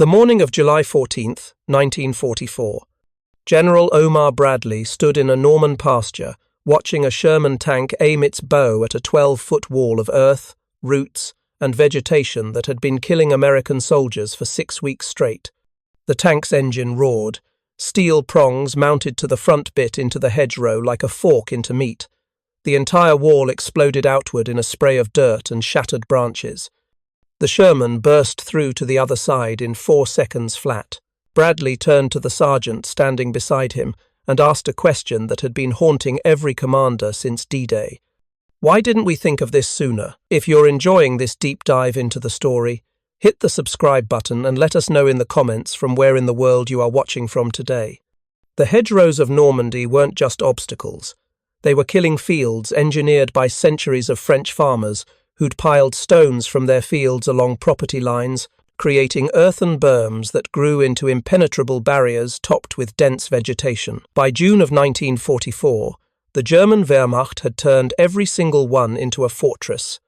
The morning of July 14th, 1944, General Omar Bradley stood in a Norman pasture, watching a Sherman tank aim its bow at a 12-foot wall of earth, roots, and vegetation that had been killing American soldiers for 6 weeks straight. The tank's engine roared, steel prongs mounted to the front bit into the hedgerow like a fork into meat. The entire wall exploded outward in a spray of dirt and shattered branches. The Sherman burst through to the other side in 4 seconds flat. Bradley turned to the sergeant standing beside him and asked a question that had been haunting every commander since D-Day. Why didn't we think of this sooner? If you're enjoying this deep dive into the story, hit the subscribe button and let us know in the comments from where in the world you are watching from today. The hedgerows of Normandy weren't just obstacles. They were killing fields engineered by centuries of French farmers who'd piled stones from their fields along property lines, creating earthen berms that grew into impenetrable barriers topped with dense vegetation. By June of 1944, the German Wehrmacht had turned every single one into a fortress.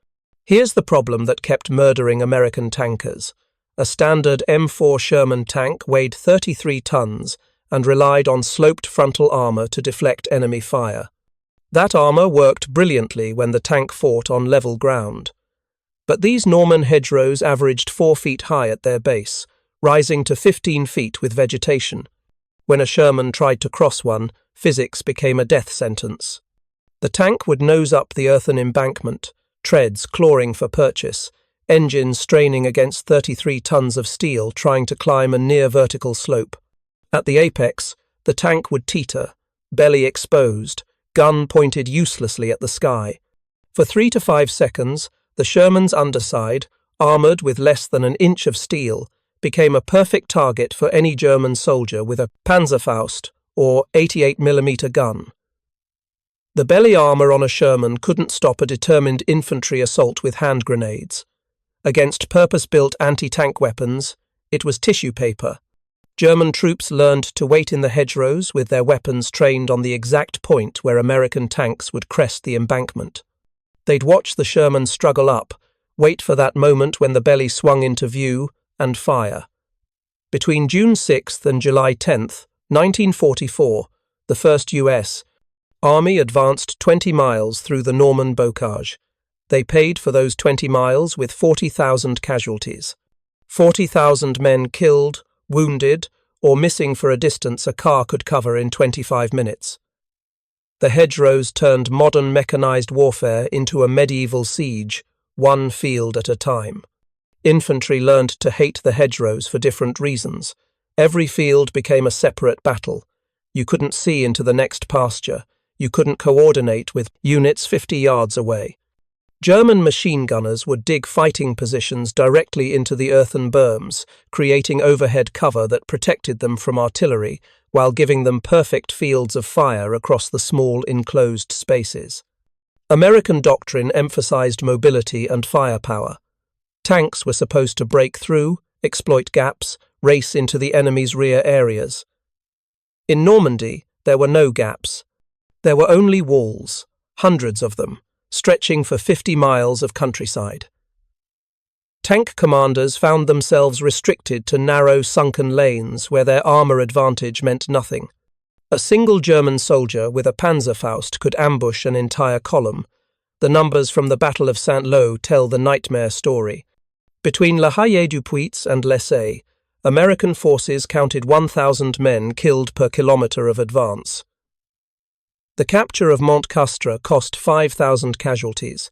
Here's the problem that kept murdering American tankers. A standard M4 Sherman tank weighed 33 tons and relied on sloped frontal armor to deflect enemy fire. That armor worked brilliantly when the tank fought on level ground. But these Norman hedgerows averaged 4 feet high at their base, rising to 15 feet with vegetation. When a Sherman tried to cross one, physics became a death sentence. The tank would nose up the earthen embankment, treads clawing for purchase, engines straining against 33 tons of steel trying to climb a near-vertical slope. At the apex, the tank would teeter, belly exposed, gun pointed uselessly at the sky. For 3 to 5 seconds, the Sherman's underside, armoured with less than an inch of steel, became a perfect target for any German soldier with a Panzerfaust or 88mm gun. The belly armour on a Sherman couldn't stop a determined infantry assault with hand grenades. Against purpose-built anti-tank weapons, it was tissue paper. German troops learned to wait in the hedgerows with their weapons trained on the exact point where American tanks would crest the embankment. They'd watch the Sherman struggle up, wait for that moment when the belly swung into view, and fire. Between June 6th and July 10th, 1944, the 1st U.S. Army advanced 20 miles through the Norman bocage. They paid for those 20 miles with 40,000 casualties. 40,000 men killed, wounded, or missing for a distance a car could cover in 25 minutes. The hedgerows turned modern mechanized warfare into a medieval siege, one field at a time. Infantry learned to hate the hedgerows for different reasons. Every field became a separate battle. You couldn't see into the next pasture. You couldn't coordinate with units 50 yards away. German machine gunners would dig fighting positions directly into the earthen berms, creating overhead cover that protected them from artillery, while giving them perfect fields of fire across the small enclosed spaces. American doctrine emphasized mobility and firepower. Tanks were supposed to break through, exploit gaps, race into the enemy's rear areas. In Normandy, there were no gaps. There were only walls, hundreds of them, stretching for 50 miles of countryside. Tank commanders found themselves restricted to narrow, sunken lanes where their armour advantage meant nothing. A single German soldier with a Panzerfaust could ambush an entire column. The numbers from the Battle of Saint-Lô tell the nightmare story. Between La Haye-du-Puits and Lessay, American forces counted 1,000 men killed per kilometer of advance. The capture of Montcastre cost 5,000 casualties.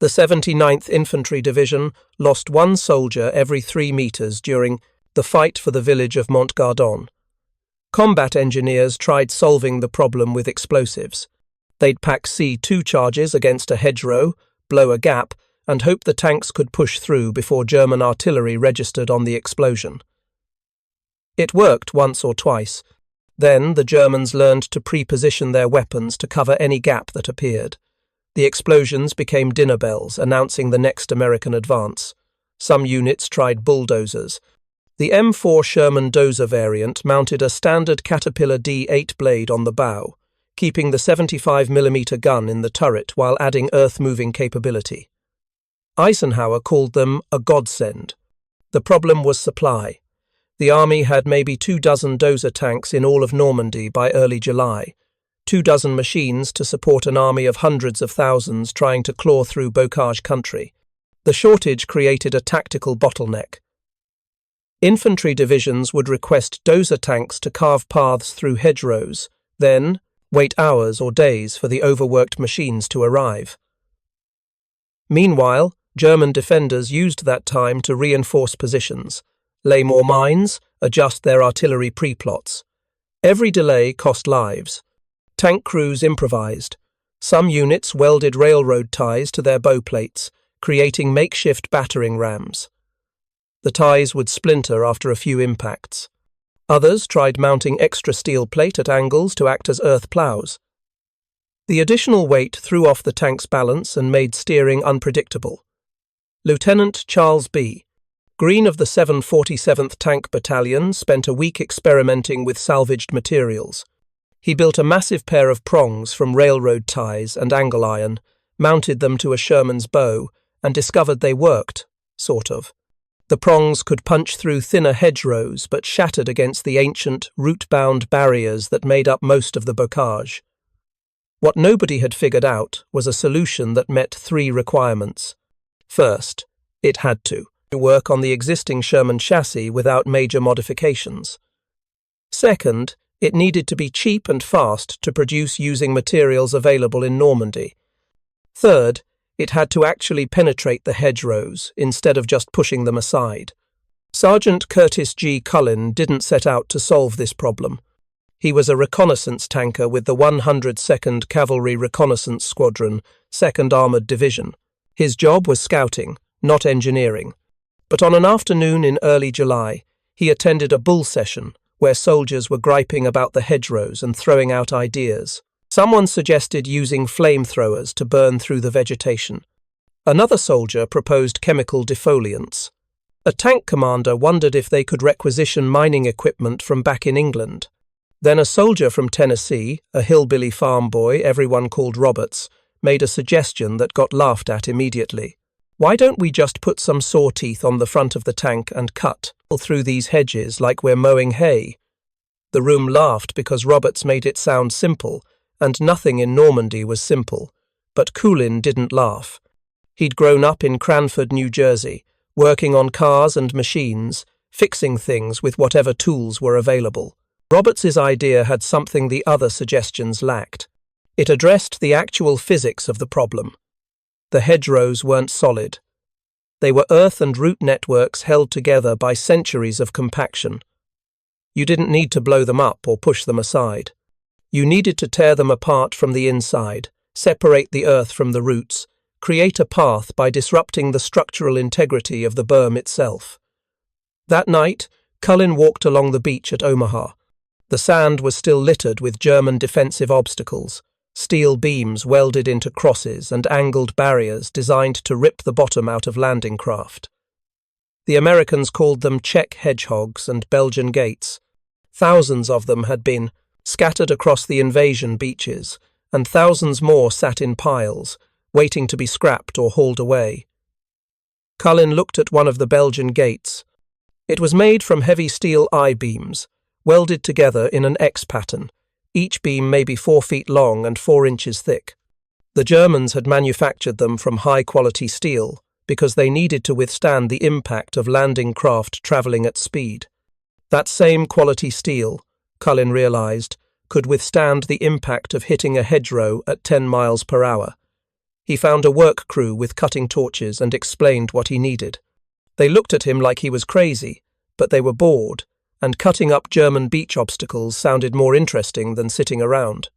The 79th Infantry Division lost 1 soldier every 3 meters during the fight for the village of Montgardon. Combat engineers tried solving the problem with explosives. They'd pack C2 charges against a hedgerow, blow a gap, and hope the tanks could push through before German artillery registered on the explosion. It worked once or twice. Then the Germans learned to pre-position their weapons to cover any gap that appeared. The explosions became dinner bells announcing the next American advance. Some units tried bulldozers. The M4 Sherman dozer variant mounted a standard Caterpillar D8 blade on the bow, keeping the 75mm gun in the turret while adding earth-moving capability. Eisenhower called them a godsend. The problem was supply. The army had maybe 24 dozer tanks in all of Normandy by early July, 24 machines to support an army of hundreds of thousands trying to claw through bocage country. The shortage created a tactical bottleneck. Infantry divisions would request dozer tanks to carve paths through hedgerows, then wait hours or days for the overworked machines to arrive. Meanwhile, German defenders used that time to reinforce positions, lay more mines, adjust their artillery pre-plots. Every delay cost lives. Tank crews improvised. Some units welded railroad ties to their bow plates, creating makeshift battering rams. The ties would splinter after a few impacts. Others tried mounting extra steel plate at angles to act as earth plows. The additional weight threw off the tank's balance and made steering unpredictable. Lieutenant Charles B. Green of the 747th Tank Battalion spent a week experimenting with salvaged materials. He built a massive pair of prongs from railroad ties and angle iron, mounted them to a Sherman's bow, and discovered they worked, sort of. The prongs could punch through thinner hedgerows but shattered against the ancient, root-bound barriers that made up most of the bocage. What nobody had figured out was a solution that met 3 requirements. First, it had to work on the existing Sherman chassis without major modifications. Second, it needed to be cheap and fast to produce using materials available in Normandy. Third, it had to actually penetrate the hedgerows instead of just pushing them aside. Sergeant Curtis G. Culin didn't set out to solve this problem. He was a reconnaissance tanker with the 102nd Cavalry Reconnaissance Squadron, 2nd Armored Division. His job was scouting, not engineering. But on an afternoon in early July, he attended a bull session where soldiers were griping about the hedgerows and throwing out ideas. Someone suggested using flamethrowers to burn through the vegetation. Another soldier proposed chemical defoliants. A tank commander wondered if they could requisition mining equipment from back in England. Then a soldier from Tennessee, a hillbilly farm boy everyone called Roberts, made a suggestion that got laughed at immediately. Why don't we just put some saw teeth on the front of the tank and cut through these hedges like we're mowing hay? The room laughed because Roberts made it sound simple, and nothing in Normandy was simple. But Culin didn't laugh. He'd grown up in Cranford, New Jersey, working on cars and machines, fixing things with whatever tools were available. Roberts's idea had something the other suggestions lacked. It addressed the actual physics of the problem. The hedgerows weren't solid. They were earth and root networks held together by centuries of compaction. You didn't need to blow them up or push them aside. You needed to tear them apart from the inside, separate the earth from the roots, create a path by disrupting the structural integrity of the berm itself. That night, Culin walked along the beach at Omaha. The sand was still littered with German defensive obstacles, steel beams welded into crosses and angled barriers designed to rip the bottom out of landing craft. The Americans called them Czech hedgehogs and Belgian gates. Thousands of them had been scattered across the invasion beaches, and thousands more sat in piles, waiting to be scrapped or hauled away. Culin looked at one of the Belgian gates. It was made from heavy steel I-beams, welded together in an X pattern, each beam maybe 4 feet long and 4 inches thick. The Germans had manufactured them from high-quality steel because they needed to withstand the impact of landing craft travelling at speed. That same quality steel, Culin realized, could withstand the impact of hitting a hedgerow at 10 miles per hour. He found a work crew with cutting torches and explained what he needed. They looked at him like he was crazy, but they were bored, and cutting up German beach obstacles sounded more interesting than sitting around.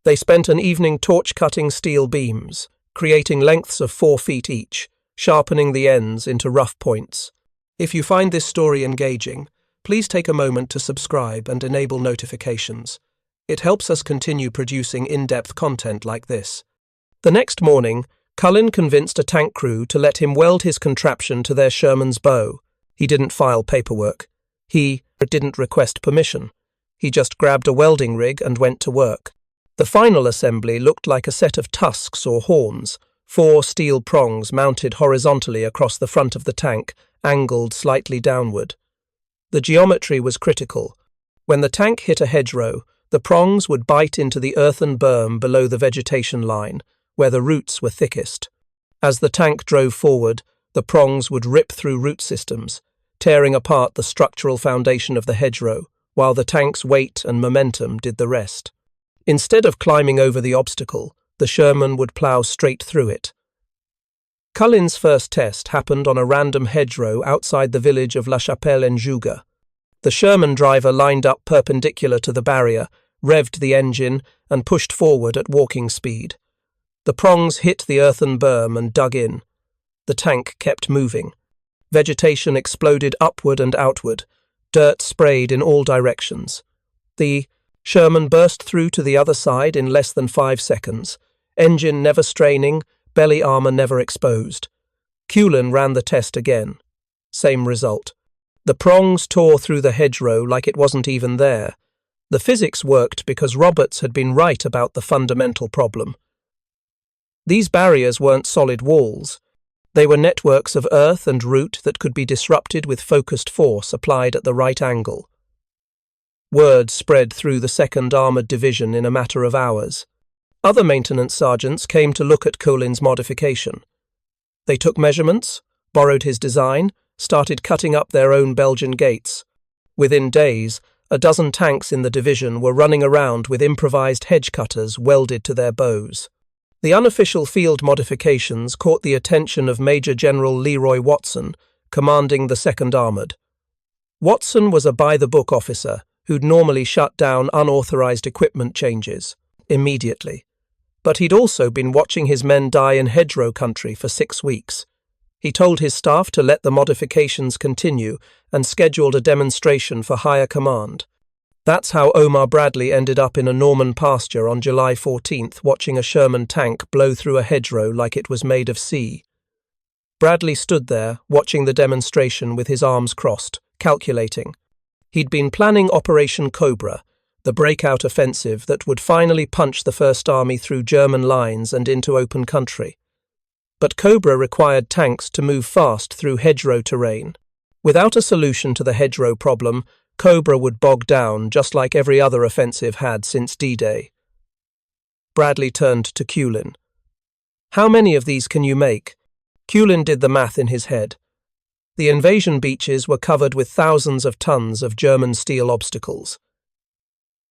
They spent an evening torch-cutting steel beams, creating lengths of 4 feet each, sharpening the ends into rough points. If you find this story engaging, please take a moment to subscribe and enable notifications. It helps us continue producing in-depth content like this. The next morning, Culin convinced a tank crew to let him weld his contraption to their Sherman's bow. He didn't file paperwork. He didn't request permission. He just grabbed a welding rig and went to work. The final assembly looked like a set of tusks or horns, 4 steel prongs mounted horizontally across the front of the tank, angled slightly downward. The geometry was critical. When the tank hit a hedgerow, the prongs would bite into the earthen berm below the vegetation line, where the roots were thickest. As the tank drove forward, the prongs would rip through root systems, tearing apart the structural foundation of the hedgerow, while the tank's weight and momentum did the rest. Instead of climbing over the obstacle, the Sherman would plough straight through it. Culin's first test happened on a random hedgerow outside the village of La Chapelle-en-Jouga. The Sherman driver lined up perpendicular to the barrier, revved the engine, and pushed forward at walking speed. The prongs hit the earthen berm and dug in. The tank kept moving. Vegetation exploded upward and outward. Dirt sprayed in all directions. The Sherman burst through to the other side in less than 5 seconds, engine never straining, belly armour never exposed. Culin ran the test again. Same result. The prongs tore through the hedgerow like it wasn't even there. The physics worked because Roberts had been right about the fundamental problem. These barriers weren't solid walls. They were networks of earth and root that could be disrupted with focused force applied at the right angle. Word spread through the 2nd Armoured Division in a matter of hours. Other maintenance sergeants came to look at Culin's modification. They took measurements, borrowed his design, started cutting up their own Belgian gates. Within days, a dozen tanks in the division were running around with improvised hedge cutters welded to their bows. The unofficial field modifications caught the attention of Major General Leroy Watson, commanding the 2nd Armoured. Watson was a by-the-book officer who'd normally shut down unauthorized equipment changes immediately. But he'd also been watching his men die in hedgerow country for 6 weeks. He told his staff to let the modifications continue and scheduled a demonstration for higher command. That's how Omar Bradley ended up in a Norman pasture on July 14th, watching a Sherman tank blow through a hedgerow like it was made of sea. Bradley stood there, watching the demonstration with his arms crossed, calculating. He'd been planning Operation Cobra, the breakout offensive that would finally punch the First Army through German lines and into open country. But Cobra required tanks to move fast through hedgerow terrain. Without a solution to the hedgerow problem, Cobra would bog down just like every other offensive had since D-Day. Bradley turned to Culin. "How many of these can you make?" Culin did the math in his head. The invasion beaches were covered with thousands of tons of German steel obstacles.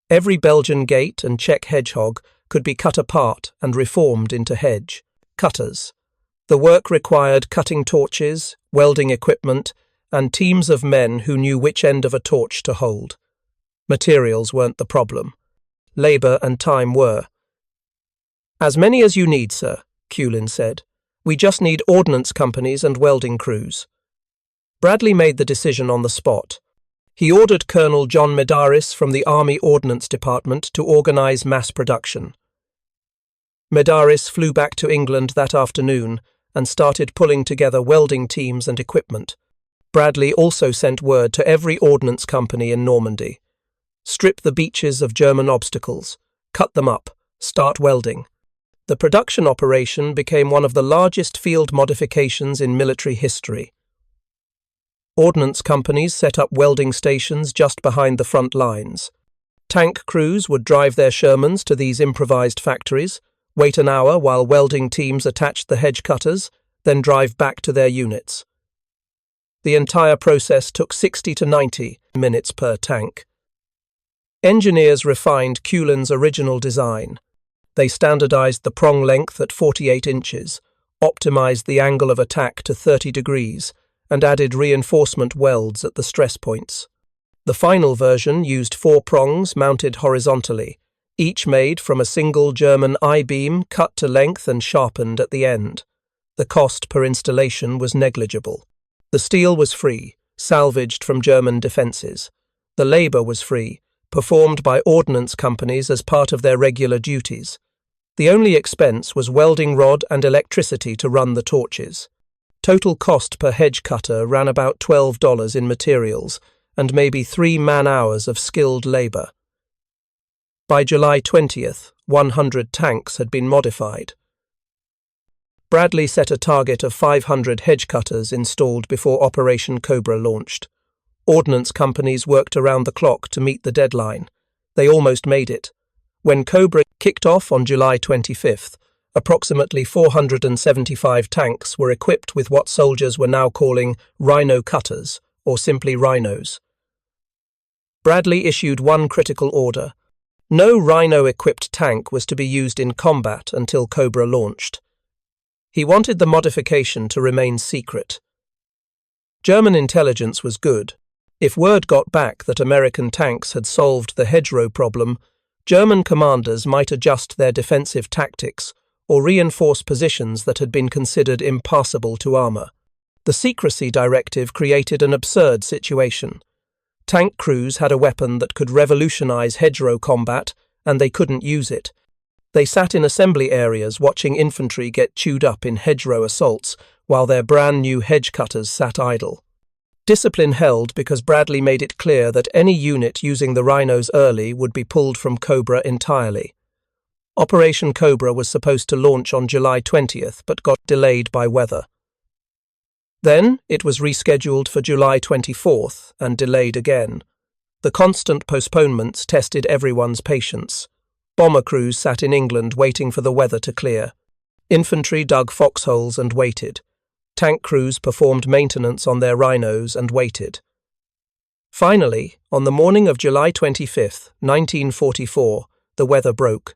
Every Belgian gate and Czech hedgehog could be cut apart and reformed into hedge cutters. The work required cutting torches, welding equipment, and teams of men who knew which end of a torch to hold. Materials weren't the problem. Labour and time were. "As many as you need, sir," Culin said. "We just need ordnance companies and welding crews." Bradley made the decision on the spot. He ordered Colonel John Medaris from the Army Ordnance Department to organise mass production. Medaris flew back to England that afternoon and started pulling together welding teams and equipment. Bradley also sent word to every ordnance company in Normandy. Strip the beaches of German obstacles, cut them up, start welding. The production operation became one of the largest field modifications in military history. Ordnance companies set up welding stations just behind the front lines. Tank crews would drive their Shermans to these improvised factories, wait an hour while welding teams attached the hedge cutters, then drive back to their units. The entire process took 60 to 90 minutes per tank. Engineers refined Culin's original design. They standardized the prong length at 48 inches, optimized the angle of attack to 30 degrees, and added reinforcement welds at the stress points. The final version used 4 prongs mounted horizontally, each made from a single German I-beam cut to length and sharpened at the end. The cost per installation was negligible. The steel was free, salvaged from German defences. The labour was free, performed by ordnance companies as part of their regular duties. The only expense was welding rod and electricity to run the torches. Total cost per hedge cutter ran about $12 in materials and maybe 3 man-hours of skilled labour. By July 20th, 100 tanks had been modified. Bradley set a target of 500 hedge cutters installed before Operation Cobra launched. Ordnance companies worked around the clock to meet the deadline. They almost made it. When Cobra kicked off on July 25th, approximately 475 tanks were equipped with what soldiers were now calling Rhino cutters, or simply Rhinos. Bradley issued one critical order. No Rhino-equipped tank was to be used in combat until Cobra launched. He wanted the modification to remain secret. German intelligence was good. If word got back that American tanks had solved the hedgerow problem, German commanders might adjust their defensive tactics or reinforce positions that had been considered impassable to armor. The secrecy directive created an absurd situation. Tank crews had a weapon that could revolutionize hedgerow combat, and they couldn't use it. They sat in assembly areas watching infantry get chewed up in hedgerow assaults, while their brand new hedge cutters sat idle. Discipline held because Bradley made it clear that any unit using the Rhinos early would be pulled from Cobra entirely. Operation Cobra was supposed to launch on July 20th, but got delayed by weather. Then it was rescheduled for July 24th and delayed again. The constant postponements tested everyone's patience. Bomber crews sat in England waiting for the weather to clear. Infantry dug foxholes and waited. Tank crews performed maintenance on their Rhinos and waited. Finally, on the morning of July 25th, 1944, the weather broke.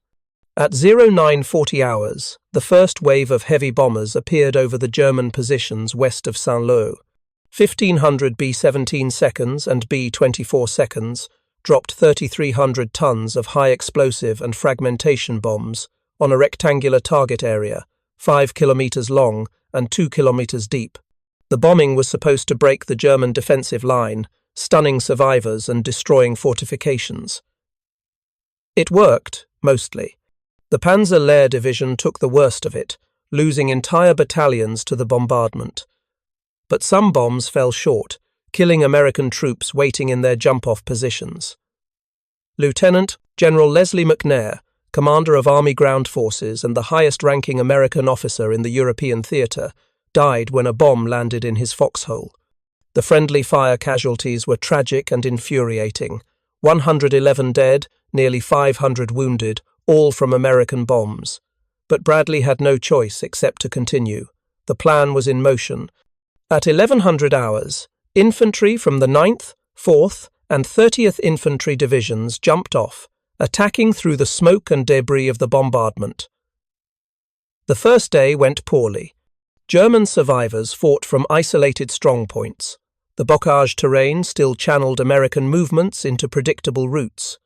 At 0940 hours, the first wave of heavy bombers appeared over the German positions west of Saint-Lô. 1,500 B-17 seconds and B-24 seconds dropped 3,300 tons of high-explosive and fragmentation bombs on a rectangular target area, 5 kilometers long and 2 kilometers deep. The bombing was supposed to break the German defensive line, stunning survivors and destroying fortifications. It worked, mostly. The Panzer Lehr Division took the worst of it, losing entire battalions to the bombardment. But some bombs fell short, killing American troops waiting in their jump-off positions. Lieutenant General Leslie McNair, commander of Army Ground Forces and the highest-ranking American officer in the European theatre, died when a bomb landed in his foxhole. The friendly fire casualties were tragic and infuriating. 111 dead, nearly 500 wounded, all from American bombs. But Bradley had no choice except to continue. The plan was in motion. At 1100 hours, infantry from the 9th, 4th, and 30th Infantry Divisions jumped off, attacking through the smoke and debris of the bombardment. The first day went poorly. German survivors fought from isolated strongpoints. The bocage terrain still channeled American movements into predictable routes.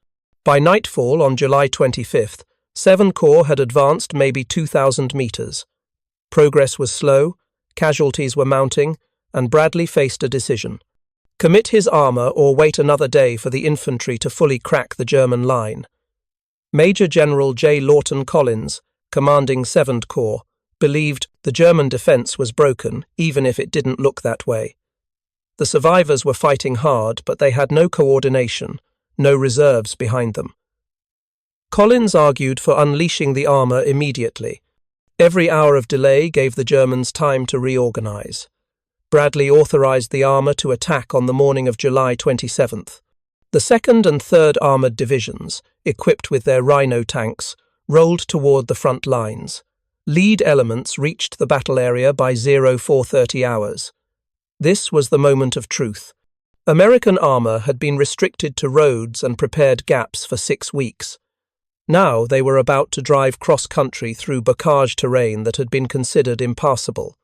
By nightfall on July 25th, 7 Corps had advanced maybe 2,000 meters. Progress was slow, casualties were mounting, and Bradley faced a decision. Commit his armor or wait another day for the infantry to fully crack the German line. Major General J. Lawton Collins, commanding 7th Corps, believed the German defense was broken, even if it didn't look that way. The survivors were fighting hard, but they had no coordination, no reserves behind them. Collins argued for unleashing the armor immediately. Every hour of delay gave the Germans time to reorganize. Bradley authorized the armor to attack on the morning of July 27th. The 2nd and 3rd Armored Divisions, equipped with their Rhino tanks, rolled toward the front lines. Lead elements reached the battle area by 0430 hours. This was the moment of truth. American armor had been restricted to roads and prepared gaps for 6 weeks. Now they were about to drive cross-country through bocage terrain that had been considered impassable.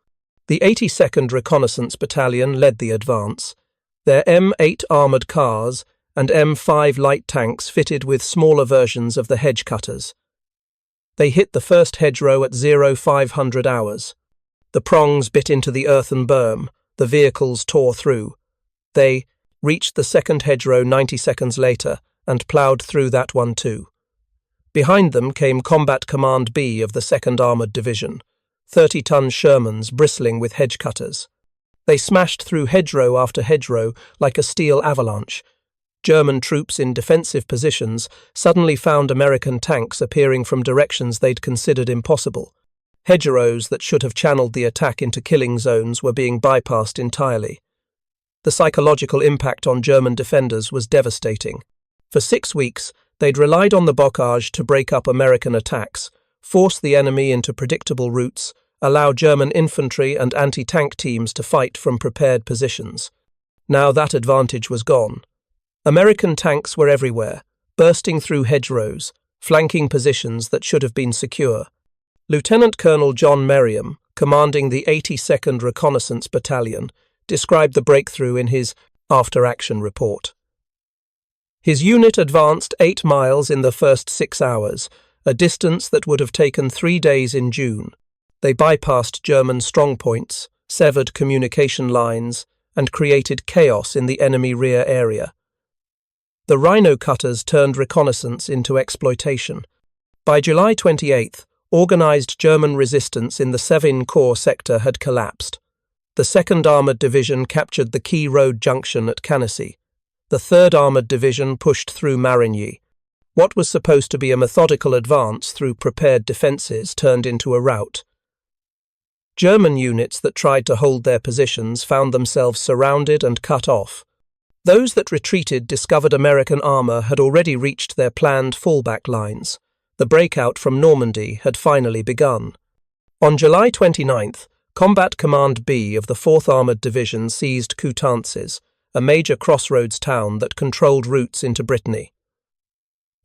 The 82nd Reconnaissance Battalion led the advance. Their M8 armoured cars and M5 light tanks fitted with smaller versions of the hedge cutters. They hit the first hedgerow at 0500 hours. The prongs bit into the earthen berm. The vehicles tore through. They reached the second hedgerow 90 seconds later and ploughed through that one too. Behind them came Combat Command B of the 2nd Armoured Division, 30-ton Shermans bristling with hedge cutters. They smashed through hedgerow after hedgerow like a steel avalanche. German troops in defensive positions suddenly found American tanks appearing from directions they'd considered impossible. Hedgerows that should have channeled the attack into killing zones were being bypassed entirely. The psychological impact on German defenders was devastating. For 6 weeks, they'd relied on the bocage to break up American attacks, force the enemy into predictable routes, allow German infantry and anti-tank teams to fight from prepared positions. Now that advantage was gone. American tanks were everywhere, bursting through hedgerows, flanking positions that should have been secure. Lieutenant Colonel John Merriam, commanding the 82nd Reconnaissance Battalion, described the breakthrough in his after-action report. His unit advanced 8 miles in the first 6 hours, a distance that would have taken 3 days in June. They bypassed German strongpoints, severed communication lines, and created chaos in the enemy rear area. The Rhino cutters turned reconnaissance into exploitation. By July 28th, organized German resistance in the Savin Corps sector had collapsed. The 2nd Armoured Division captured the key road junction at Cannassy. The 3rd Armoured Division pushed through Marigny. What was supposed to be a methodical advance through prepared defences turned into a rout. German units that tried to hold their positions found themselves surrounded and cut off. Those that retreated discovered American armour had already reached their planned fallback lines. The breakout from Normandy had finally begun. On July 29th, Combat Command B of the 4th Armoured Division seized Coutances, a major crossroads town that controlled routes into Brittany.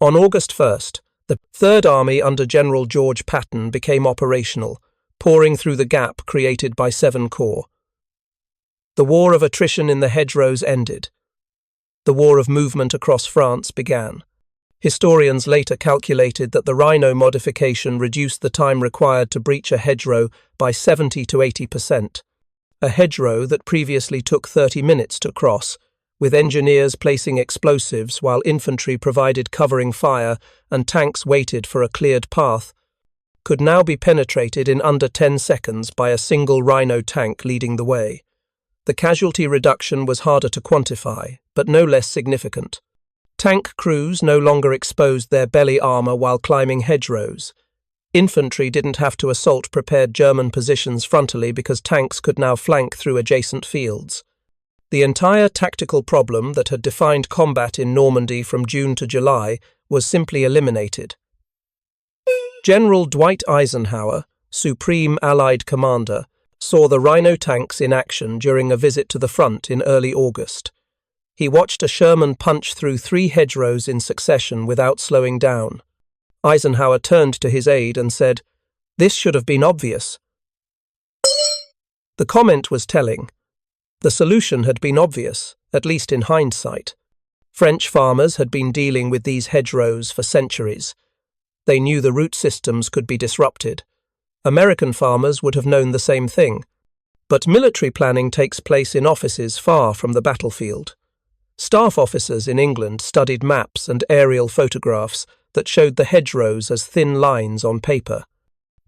On August 1st, the 3rd Army under General George Patton became operational, pouring through the gap created by 7 Corps. The war of attrition in the hedgerows ended. The war of movement across France began. Historians later calculated that the Rhino modification reduced the time required to breach a hedgerow by 70 to 80%. A hedgerow that previously took 30 minutes to cross, with engineers placing explosives while infantry provided covering fire and tanks waited for a cleared path, could now be penetrated in under 10 seconds by a single Rhino tank leading the way. The casualty reduction was harder to quantify, but no less significant. Tank crews no longer exposed their belly armour while climbing hedgerows. Infantry didn't have to assault prepared German positions frontally because tanks could now flank through adjacent fields. The entire tactical problem that had defined combat in Normandy from June to July was simply eliminated. General Dwight Eisenhower, Supreme Allied Commander, saw the Rhino tanks in action during a visit to the front in early August. He watched a Sherman punch through 3 hedgerows in succession without slowing down. Eisenhower turned to his aide and said, "This should have been obvious." The comment was telling. The solution had been obvious, at least in hindsight. French farmers had been dealing with these hedgerows for centuries. They knew the root systems could be disrupted. American farmers would have known the same thing. But military planning takes place in offices far from the battlefield. Staff officers in England studied maps and aerial photographs that showed the hedgerows as thin lines on paper.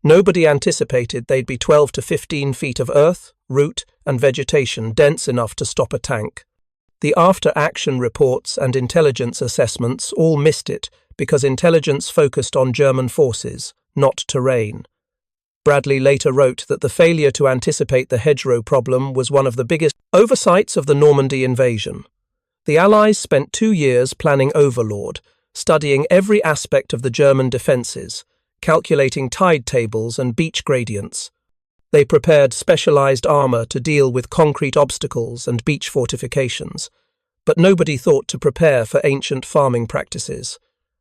Nobody anticipated they'd be 12 to 15 feet of earth, root, and vegetation dense enough to stop a tank. The after-action reports and intelligence assessments all missed it because intelligence focused on German forces, not terrain. Bradley later wrote that the failure to anticipate the hedgerow problem was one of the biggest oversights of the Normandy invasion. The Allies spent 2 years planning Overlord, studying every aspect of the German defences, calculating tide tables and beach gradients. They prepared specialised armour to deal with concrete obstacles and beach fortifications, but nobody thought to prepare for ancient farming practices.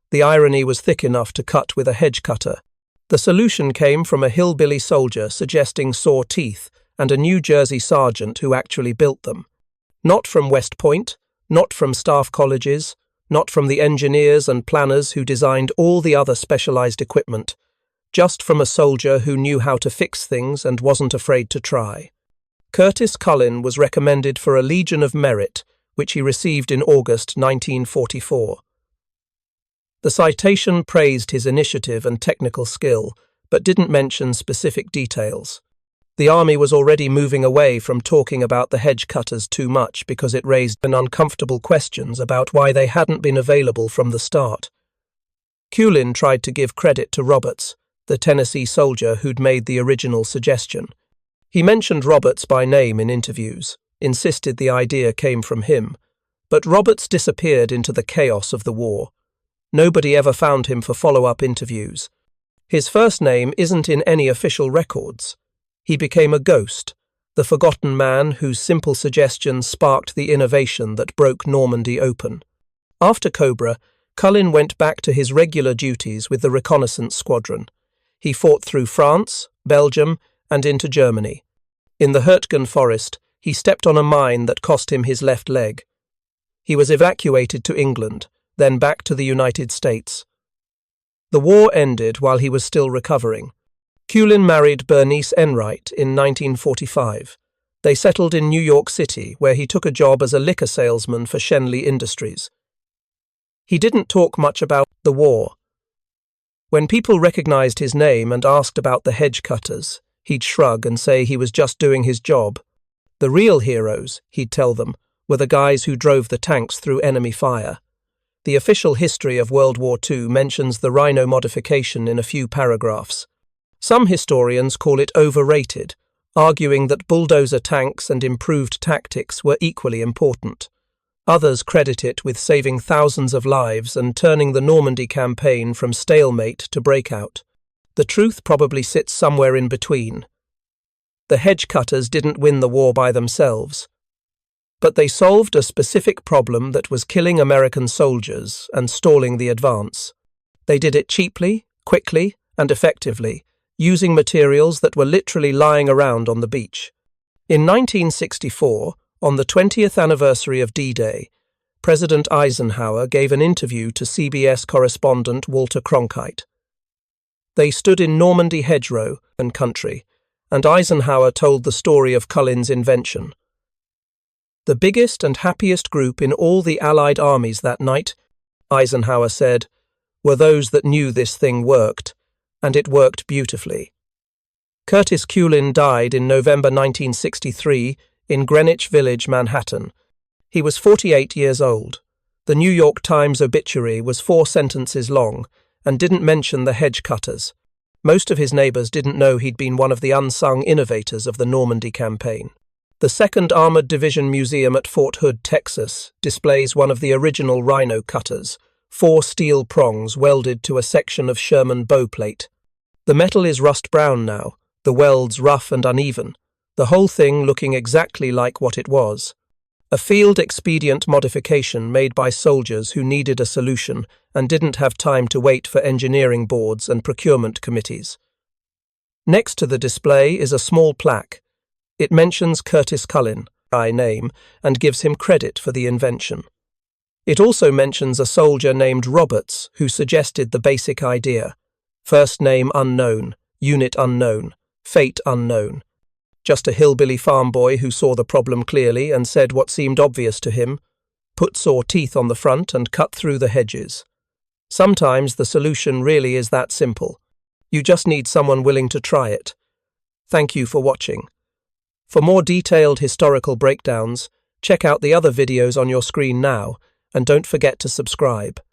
The irony was thick enough to cut with a hedge cutter. The solution came from a hillbilly soldier suggesting saw teeth and a New Jersey sergeant who actually built them. Not from West Point, not from staff colleges, not from the engineers and planners who designed all the other specialized equipment, just from a soldier who knew how to fix things and wasn't afraid to try. Curtis Culin was recommended for a Legion of Merit, which he received in August 1944. The citation praised his initiative and technical skill, but didn't mention specific details. The army was already moving away from talking about the hedge cutters too much because it raised uncomfortable questions about why they hadn't been available from the start. Culin tried to give credit to Roberts, the Tennessee soldier who'd made the original suggestion. He mentioned Roberts by name in interviews, insisted the idea came from him, but Roberts disappeared into the chaos of the war. Nobody ever found him for follow-up interviews. His first name isn't in any official records. He became a ghost, the forgotten man whose simple suggestions sparked the innovation that broke Normandy open. After Cobra, Culin went back to his regular duties with the reconnaissance squadron. He fought through France, Belgium, and into Germany. In the Hurtgen forest, he stepped on a mine that cost him his left leg. He was evacuated to England, then back to the United States. The war ended while he was still recovering. Culin married Bernice Enright in 1945. They settled in New York City, where he took a job as a liquor salesman for Shenley Industries. He didn't talk much about the war. When people recognized his name and asked about the hedge cutters, he'd shrug and say he was just doing his job. The real heroes, he'd tell them, were the guys who drove the tanks through enemy fire. The official history of World War II mentions the Rhino modification in a few paragraphs. Some historians call it overrated, arguing that bulldozer tanks and improved tactics were equally important. Others credit it with saving thousands of lives and turning the Normandy campaign from stalemate to breakout. The truth probably sits somewhere in between. The hedge cutters didn't win the war by themselves, but they solved a specific problem that was killing American soldiers and stalling the advance. They did it cheaply, quickly, and effectively, using materials that were literally lying around on the beach. In 1964, on the 20th anniversary of D-Day, President Eisenhower gave an interview to CBS correspondent Walter Cronkite. They stood in Normandy hedgerow and country, and Eisenhower told the story of Culin's invention. The biggest and happiest group in all the Allied armies that night, Eisenhower said, were those that knew this thing worked, and it worked beautifully. Curtis Culin died in November 1963 in Greenwich Village, Manhattan. He was 48 years old. The New York Times obituary was 4 sentences long and didn't mention the hedge cutters. Most of his neighbors didn't know he'd been one of the unsung innovators of the Normandy campaign. The 2nd Armored Division Museum at Fort Hood, Texas, displays one of the original Rhino cutters, 4 steel prongs welded to a section of Sherman bow plate. The metal is rust brown now, the welds rough and uneven, the whole thing looking exactly like what it was. A field expedient modification made by soldiers who needed a solution and didn't have time to wait for engineering boards and procurement committees. Next to the display is a small plaque. It mentions Curtis Culin by name and gives him credit for the invention. It also mentions a soldier named Roberts who suggested the basic idea. First name unknown, unit unknown, fate unknown. Just a hillbilly farm boy who saw the problem clearly and said what seemed obvious to him. Put saw teeth on the front and cut through the hedges. Sometimes the solution really is that simple. You just need someone willing to try it. Thank you for watching. For more detailed historical breakdowns, check out the other videos on your screen now, and don't forget to subscribe.